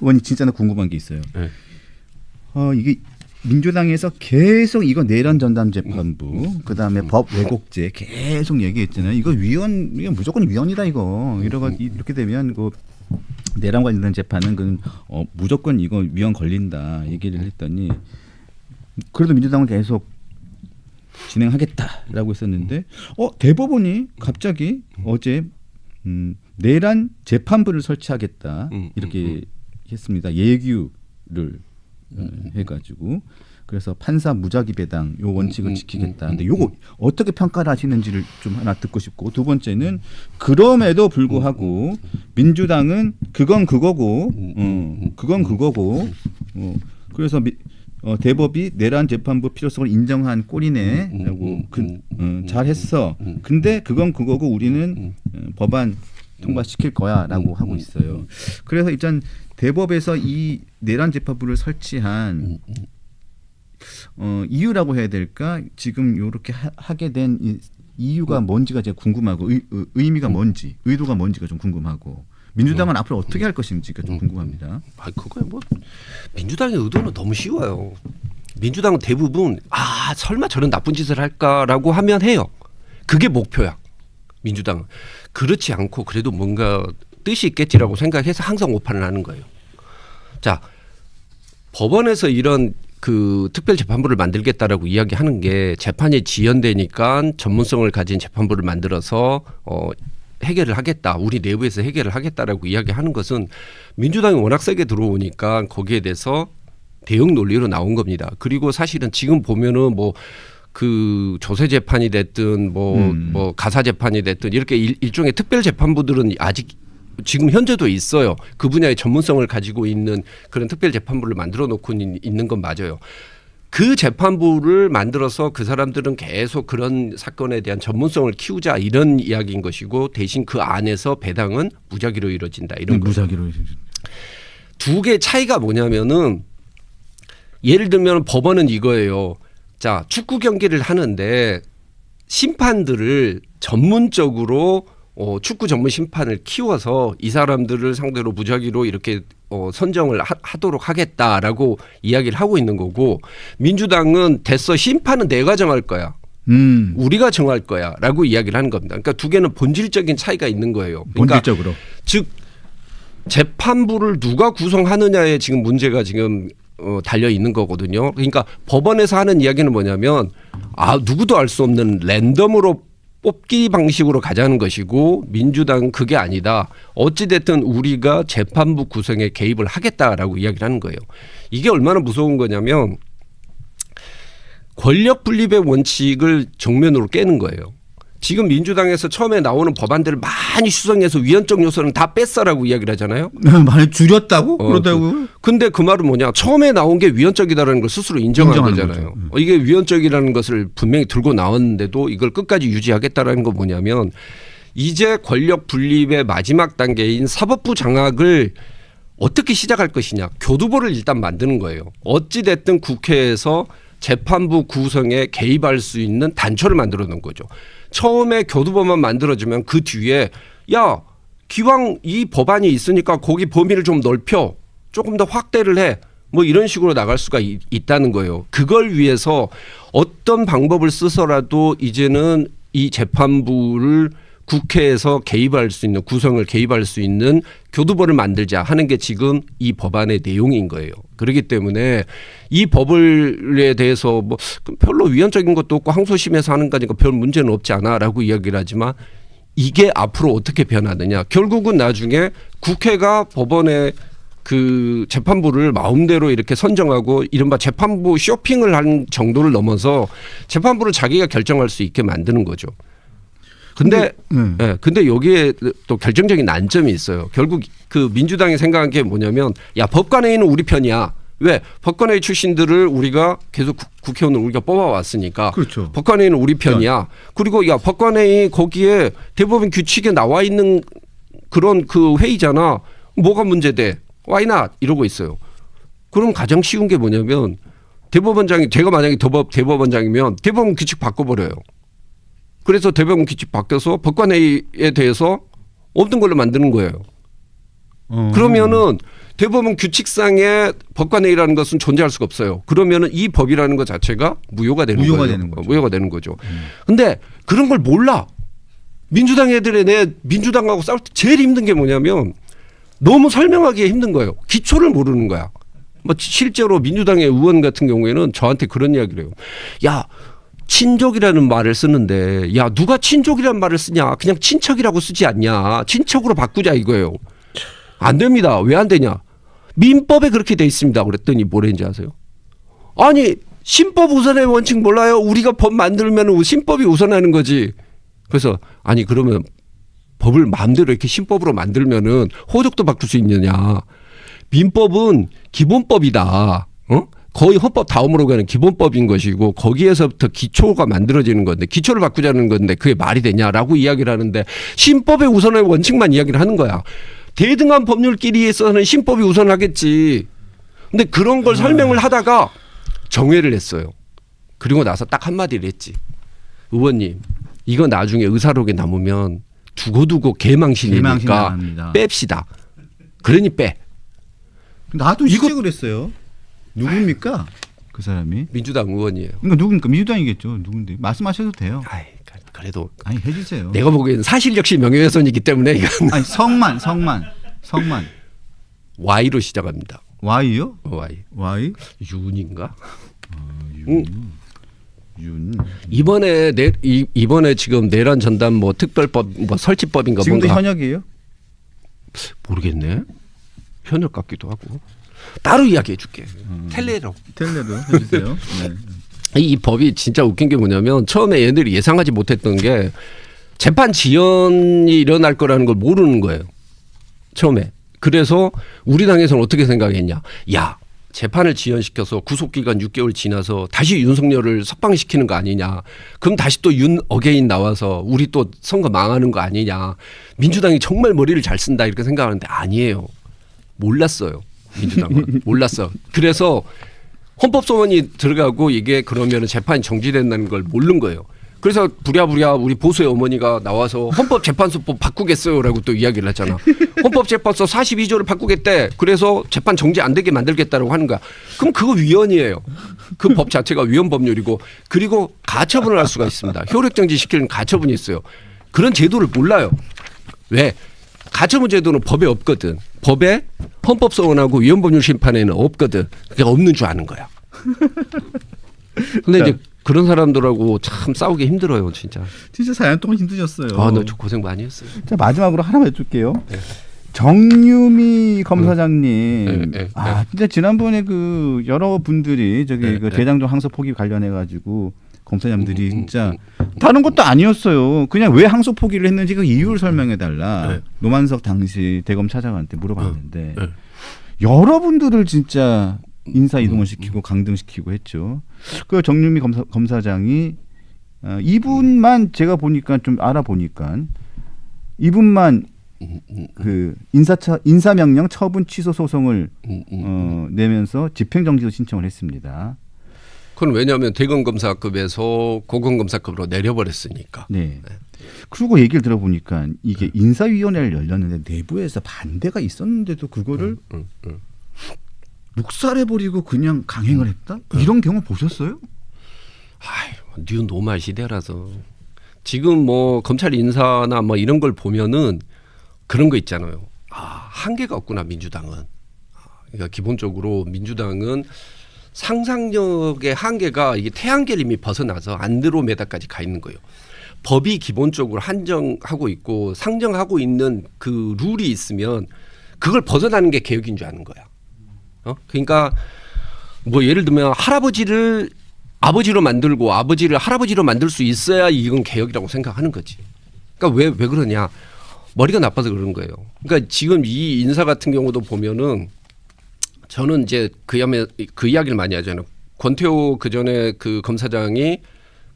의원이 진짜 궁금한 게 있어요. 네. 이게 민주당에서 계속 이거 내란 전담 재판부, 그다음에 법 왜곡죄 계속 얘기했잖아요. 이거 무조건 위헌이다 이거. 이렇게 되면 그 내란 관련된 재판은 무조건 이거 위헌 걸린다 얘기를 했더니 그래도 민주당은 계속 진행하겠다라고 했었는데 대법원이 갑자기 어제 내란 재판부를 설치하겠다 이렇게 했습니다. 예규를 해가지고 그래서 판사 무작위 배당 요 원칙을 지키겠다. 근데 요거 어떻게 평가를 하시는지를 좀 하나 듣고 싶고 두 번째는 그럼에도 불구하고 민주당은 그건 그거고 그래서 대법이 내란 재판부 필요성을 인정한 꼴이네라고 잘했어. 근데 그건 그거고 우리는 법안 통과시킬 거야라고 하고 있어요. 그래서 일단 대법에서 이 내란 재판부를 설치한 이유라고 해야 될까? 지금 이렇게 하게 된 이유가 뭔지가 제가 궁금하고 의미가 뭔지, 의도가 뭔지가 좀 궁금하고 민주당은 앞으로 어떻게 할 것인지가 좀 궁금합니다. 그거야 민주당의 의도는 너무 쉬워요. 민주당은 대부분 설마 저런 나쁜 짓을 할까라고 하면 해요. 그게 목표야. 민주당은 그렇지 않고 그래도 뭔가 뜻이 있겠지라고 생각해서 항상 오판을 하는 거예요. 자, 법원에서 이런 그 특별재판부를 만들겠다라고 이야기하는 게 재판이 지연되니까 전문성을 가진 재판부를 만들어서 해결을 하겠다. 우리 내부에서 해결을 하겠다라고 이야기하는 것은 민주당이 워낙 세게 들어오니까 거기에 대해서 대응 논리로 나온 겁니다. 그리고 사실은 지금 보면은 그 조세 재판이 됐든 가사 재판이 됐든 이렇게 일종의 특별 재판부들은 아직 지금 현재도 있어요. 그 분야의 전문성을 가지고 있는 그런 특별 재판부를 만들어 놓고 있는 건 맞아요. 그 재판부를 만들어서 그 사람들은 계속 그런 사건에 대한 전문성을 키우자 이런 이야기인 것이고 대신 그 안에서 배당은 무작위로 이루어진다 이런 거. 무작위로. 두 개의 차이가 뭐냐면은 예를 들면 법원은 이거예요. 자, 축구 경기를 하는데 심판들을 전문적으로 축구 전문 심판을 키워서 이 사람들을 상대로 무작위로 이렇게 선정을 하도록 하겠다라고 이야기를 하고 있는 거고 민주당은 됐어 심판은 내가 정할 거야. 우리가 정할 거야 라고 이야기를 하는 겁니다. 그러니까 두 개는 본질적인 차이가 있는 거예요. 그러니까 본질적으로. 즉 재판부를 누가 구성하느냐에 지금 문제가 지금 달려 있는 거거든요. 그러니까 법원에서 하는 이야기는 뭐냐면 누구도 알 수 없는 랜덤으로 뽑기 방식으로 가자는 것이고 민주당은 그게 아니다. 어찌됐든 우리가 재판부 구성에 개입을 하겠다라고 이야기를 하는 거예요. 이게 얼마나 무서운 거냐면 권력 분립의 원칙을 정면으로 깨는 거예요. 지금 민주당에서 처음에 나오는 법안들을 많이 수정해서 위헌적 요소는 다 뺐어라고 이야기를 하잖아요. 많이 줄였다고? 그러다고? 근데 그 말은 뭐냐. 처음에 나온 게 위헌적이다라는 걸 스스로 인정한 거잖아요. 이게 위헌적이라는 것을 분명히 들고 나왔는데도 이걸 끝까지 유지하겠다라는 건 뭐냐면 이제 권력 분립의 마지막 단계인 사법부 장악을 어떻게 시작할 것이냐. 교두보를 일단 만드는 거예요. 어찌됐든 국회에서 재판부 구성에 개입할 수 있는 단초를 만들어 놓은 거죠. 처음에 교두보만 만들어주면 그 뒤에 기왕 이 법안이 있으니까 거기 범위를 좀 넓혀 조금 더 확대를 해 이런 식으로 나갈 수가 있다는 거예요. 그걸 위해서 어떤 방법을 쓰서라도 이제는 이 재판부를 국회에서 개입할 수 있는 구성을 개입할 수 있는 교두보를 만들자 하는 게 지금 이 법안의 내용인 거예요. 그렇기 때문에 이 법에 대해서 별로 위헌적인 것도 없고 항소심에서 하는 거니까 별 문제는 없지 않아라고 이야기를 하지만 이게 앞으로 어떻게 변하느냐. 결국은 나중에 국회가 법원의 그 재판부를 마음대로 이렇게 선정하고 이른바 재판부 쇼핑을 한 정도를 넘어서 재판부를 자기가 결정할 수 있게 만드는 거죠. 근데 여기에 또 결정적인 난점이 있어요. 결국 그 민주당이 생각한 게 뭐냐면 법관회의는 우리 편이야. 왜? 법관회의 출신들을 우리가 계속 국회의원을 우리가 뽑아왔으니까. 그렇죠. 법관회의는 우리 편이야. 그리고 법관회의 거기에 대법원 규칙에 나와 있는 그런 그 회의잖아. 뭐가 문제돼? Why not? 이러고 있어요. 그럼 가장 쉬운 게 뭐냐면 대법원장이 제가 만약에 대법원장이면 대법원 규칙 바꿔버려요. 그래서 대법원 규칙 바뀌어서 법관회의에 대해서 없는 걸로 만드는 거예요. 그러면은 대법원 규칙상의 법관회의라는 것은 존재할 수가 없어요. 그러면은 이 법이라는 것 자체가 무효가 되는 거죠. 무효가 되는 거죠. 근데 그런 걸 몰라. 민주당 애들이 내 민주당하고 싸울 때 제일 힘든 게 뭐냐면 너무 설명하기가 힘든 거예요. 기초를 모르는 거야. 뭐 실제로 민주당의 의원 같은 경우에는 저한테 그런 이야기를 해요. 야, 친족이라는 말을 쓰는데 야, 누가 친족이라는 말을 쓰냐. 그냥 친척이라고 쓰지 않냐. 친척으로 바꾸자 이거예요. 안 됩니다. 왜 안 되냐. 민법에 그렇게 돼 있습니다. 그랬더니 뭐랬는지 아세요? 아니 신법 우선의 원칙 몰라요? 우리가 법 만들면 신법이 우선하는 거지. 그래서 아니 그러면 법을 마음대로 이렇게 신법으로 만들면은 호적도 바꿀 수 있느냐. 민법은 기본법이다. 거의 헌법 다음으로 가는 기본법인 것이고 거기에서부터 기초가 만들어지는 건데 기초를 바꾸자는 건데 그게 말이 되냐라고 이야기를 하는데 신법의 우선의 원칙만 이야기를 하는 거야. 대등한 법률끼리 있어서는 신법이 우선하겠지. 근데 그런 걸 설명을 하다가 정회를 했어요. 그리고 나서 딱 한마디를 했지. 의원님 이거 나중에 의사록에 남으면 두고두고 개망신이니까 뺍시다. 그러니 빼. 나도 이거 그랬어요. 누굽니까? 그 사람이? 민주당 의원이에요. 그러니까 누굽니까? 민주당이겠죠. 누군데? 말씀하셔도 돼요. 아이, 그래도 아니 해주세요. 내가 보기에는 사실 역시 명예훼손이기 때문에 이건 아니 성만 Y로 시작합니다. Y요? Y 윤인가? 윤. 이번에 지금 내란 전담 뭐 특별법 뭐 설치법인가 지금도 뭔가 현역이에요? 모르겠네. 현역 같기도 하고. 따로 이야기해 줄게. 텔레로 해주세요. 네. 이 법이 진짜 웃긴 게 뭐냐면 처음에 얘들이 예상하지 못했던 게 재판 지연이 일어날 거라는 걸 모르는 거예요. 처음에. 그래서 우리 당에서는 어떻게 생각했냐. 야, 재판을 지연시켜서 구속기간 6개월 지나서 다시 윤석열을 석방시키는 거 아니냐. 그럼 다시 또 윤 어게인 나와서 우리 또 선거 망하는 거 아니냐. 민주당이 정말 머리를 잘 쓴다 이렇게 생각하는데 아니에요. 몰랐어요. 민주당은. 몰랐어. 그래서 헌법소원이 들어가고 이게 그러면 재판이 정지된다는 걸 모르는 거예요. 그래서 부랴부랴 우리 보수의 어머니가 나와서 헌법재판소법 바꾸겠어요라고 또 이야기를 했잖아. 헌법재판소 42조를 바꾸겠대. 그래서 재판 정지 안 되게 만들겠다라고 하는 거야. 그럼 그거 위헌이에요. 그 법 자체가 위헌 법률이고 그리고 가처분을 할 수가 있습니다. 효력정지 시키는 가처분이 있어요. 그런 제도를 몰라요. 왜? 가처분 제도는 법에 없거든. 법에 헌법소원하고 위헌법률 심판에는 없거든. 그게 없는 줄 아는 거야. 근데 이제 그런 사람들하고 참 싸우기 힘들어요, 진짜. 진짜 4년 동안 힘드셨어요. 아, 너 고생 많이 했어요. 자, 마지막으로 하나만 여쭐게요. 네. 정유미 검사장님, 네. 진짜 지난번에 그 여러 분들이 저기 그 대장동 항소 포기 관련해 가지고 검사장들이 진짜 다른 것도 아니었어요. 그냥 왜 항소 포기를 했는지 그 이유를 설명해 달라. 노만석 당시 대검 차장한테 물어봤는데 여러분들을 진짜 인사 이동을 시키고 강등시키고 했죠. 그 정유미 검사장이 이분만 제가 보니까 좀 알아보니까 이분만 그 인사명령 처분 취소 소송을 내면서 집행정지도 신청을 했습니다. 그건 왜냐하면 대검검사급에서 고검검사급으로 내려버렸으니까. 네. 그리고 얘기를 들어보니까 이게 인사위원회를 열렸는데 내부에서 반대가 있었는데도 그거를 묵살해버리고 그냥 강행을 했다? 이런 경우 보셨어요? 아유, 뉴 노말 시대라서 지금 뭐 검찰 인사나 뭐 이런 걸 보면은 그런 거 있잖아요. 한계가 없구나 민주당은. 그러니까 기본적으로 민주당은 상상력의 한계가 이게 태양계를 이미 벗어나서 안드로메다까지 가 있는 거예요. 법이 기본적으로 한정하고 있고 상정하고 있는 그 룰이 있으면 그걸 벗어나는 게 개혁인 줄 아는 거야. 그러니까 뭐 예를 들면 할아버지를 아버지로 만들고 아버지를 할아버지로 만들 수 있어야 이건 개혁이라고 생각하는 거지. 그러니까 왜 그러냐. 머리가 나빠서 그런 거예요. 그러니까 지금 이 인사 같은 경우도 보면은 저는 이제 그 이야기를 많이 하잖아요. 권태호 그 전에 그 검사장이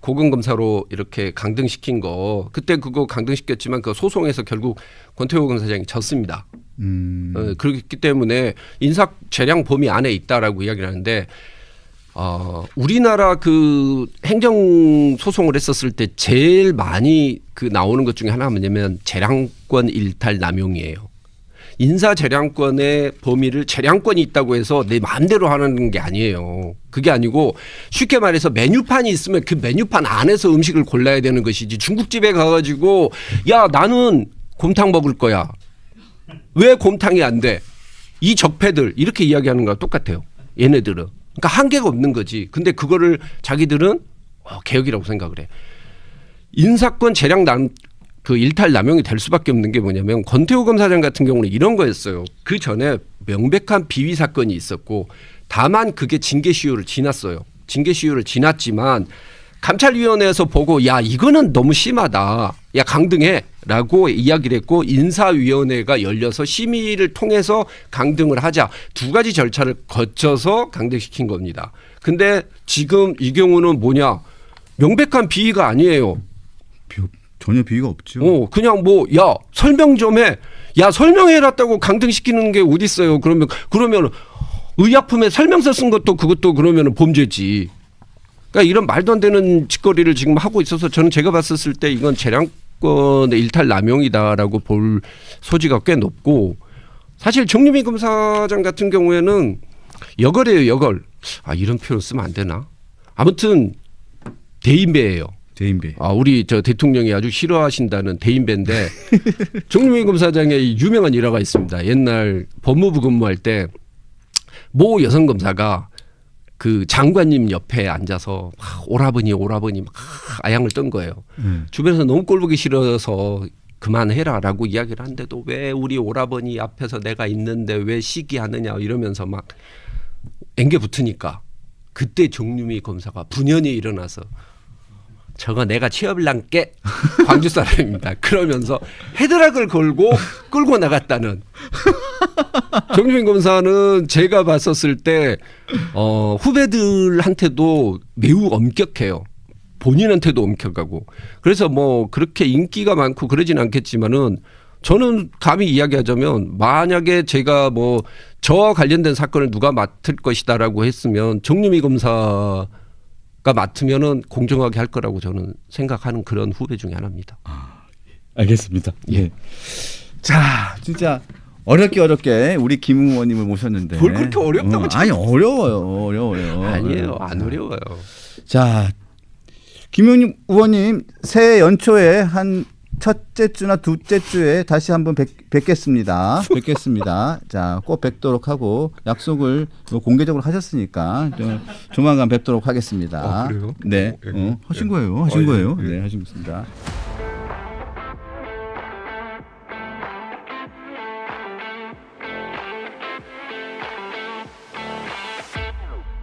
고검검사로 이렇게 강등시킨 거 그때 그거 강등시켰지만 그 소송에서 결국 권태호 검사장이 졌습니다. 그렇기 때문에 인사 재량 범위 안에 있다라고 이야기를 하는데 우리나라 그 행정 소송을 했었을 때 제일 많이 그 나오는 것 중에 하나가 뭐냐면 재량권 일탈 남용이에요. 인사 재량권의 범위를 재량권이 있다고 해서 내 마음대로 하는 게 아니에요. 그게 아니고 쉽게 말해서 메뉴판이 있으면 그 메뉴판 안에서 음식을 골라야 되는 것이지 중국집에 가가지고 야 나는 곰탕 먹을 거야. 왜 곰탕이 안 돼? 이 적폐들 이렇게 이야기하는 거랑 똑같아요. 얘네들은. 그러니까 한계가 없는 거지. 근데 그거를 자기들은 개혁이라고 생각을 해. 인사권 재량 그 일탈 남용이 될 수밖에 없는 게 뭐냐면 권태호 검사장 같은 경우는 이런 거였어요. 그 전에 명백한 비위 사건이 있었고 다만 그게 징계 시효를 지났어요. 징계 시효를 지났지만 감찰위원회에서 보고 야 이거는 너무 심하다. 야 강등해라고 이야기를 했고 인사위원회가 열려서 심의를 통해서 강등을 하자. 두 가지 절차를 거쳐서 강등시킨 겁니다. 근데 지금 이 경우는 뭐냐. 명백한 비위가 아니에요. 전혀 비위가 없죠. 그냥 뭐 야 설명 좀 해. 야 설명해놨다고 강등시키는 게 어디 있어요. 그러면 의약품에 설명서 쓴 것도 그것도 그러면 범죄지. 그러니까 이런 말도 안 되는 짓거리를 지금 하고 있어서 저는 제가 봤었을 때 이건 재량권의 일탈 남용이다라고 볼 소지가 꽤 높고 사실 정유미 검사장 같은 경우에는 여걸이에요. 여걸. 이런 표현 쓰면 안 되나. 아무튼 대인배예요. 대인배. 우리 저 대통령이 아주 싫어하신다는 대인배인데 정유미 검사장의 유명한 일화가 있습니다. 옛날 법무부 근무할 때 모 여성 검사가 그 장관님 옆에 앉아서 오라버니 막 아양을 떤 거예요. 주변에서 너무 꼴보기 싫어서 그만해라라고 이야기를 하는데도 왜 우리 오라버니 앞에서 내가 있는데 왜 시기하느냐 이러면서 막 앵겨 붙으니까 그때 정유미 검사가 분연히 일어나서 저거 내가 취업을랑께 광주 사람입니다. 그러면서 헤드락을 걸고 끌고 나갔다는. 정유민 검사는 제가 봤었을 때 후배들한테도 매우 엄격해요. 본인한테도 엄격하고. 그래서 뭐 그렇게 인기가 많고 그러진 않겠지만은 저는 감히 이야기하자면 만약에 제가 뭐 저와 관련된 사건을 누가 맡을 것이다라고 했으면 정유미 검사 가 맡으면은 공정하게 할 거라고 저는 생각하는 그런 후배 중에 하나입니다. 알겠습니다. 예. 자, 진짜 어렵게 우리 김 의원님을 모셨는데 뭘 그렇게 어렵다고? 아니 어려워요. 아니에요, 안 어려워요. 자, 김 의원님 새해 연초에 한 첫째 주나 둘째 주에 다시 한번 뵙겠습니다. 자, 꼭 뵙도록 하고 약속을 공개적으로 하셨으니까 좀 조만간 뵙도록 하겠습니다. 그래요? 네, 하신 거예요. 네, 하신 겁니다.